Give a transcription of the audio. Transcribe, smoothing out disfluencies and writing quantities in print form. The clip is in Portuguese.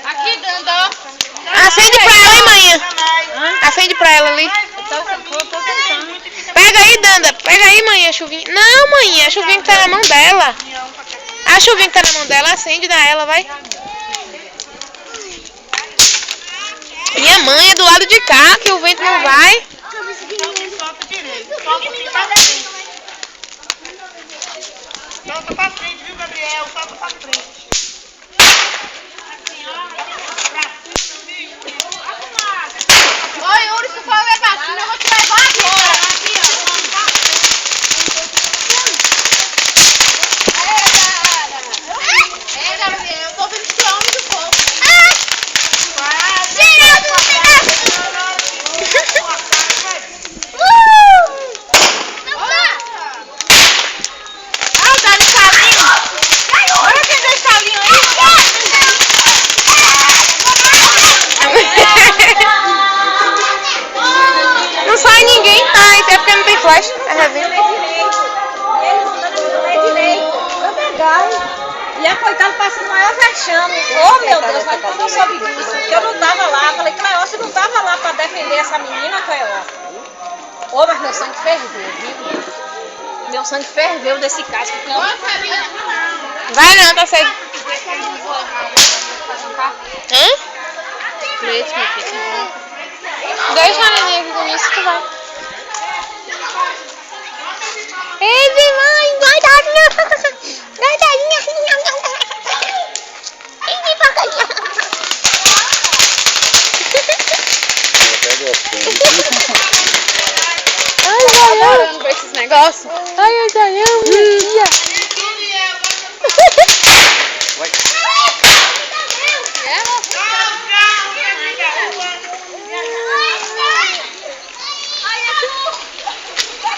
Aqui, Danda. Acende pra ela, hein, manhã? Acende pra ela ali. Pega aí, Danda. Pega aí, manhã, a chuvinha. Não, manhã, a chuvinha que tá na mão dela. A chuvinha que tá na mão dela, acende da ela, vai. Minha mãe é do lado de cá, que o vento não vai. Solta direito. Solta um pouquinho pra frente. Solta pra frente, viu, Gabriel? Solta pra frente. Oi, Yuri, se for levar assim, eu vou te levar agora. Aqui, ó. É, Gabriel, eu tô vendo que homem do povo. Não sai ninguém. Ah, isso é porque não tem flash. É resenha. E a coitada passando o maior vexame. Oh, meu Deus, mas quando eu soube disso, que eu não tava lá, falei, Cleócia, não tava lá pra defender essa menina, Cleócia. Oh, mas meu sangue ferveu, viu? Meu sangue ferveu desse caso. Vai não, tá certo. Hã? Preto, meu filho. Deixa a neném aqui com isso, tu vai. Ei, mãe, doidadinha. Doidadinha. Ai, Zaião. Esses negócios. Ai, Zaião.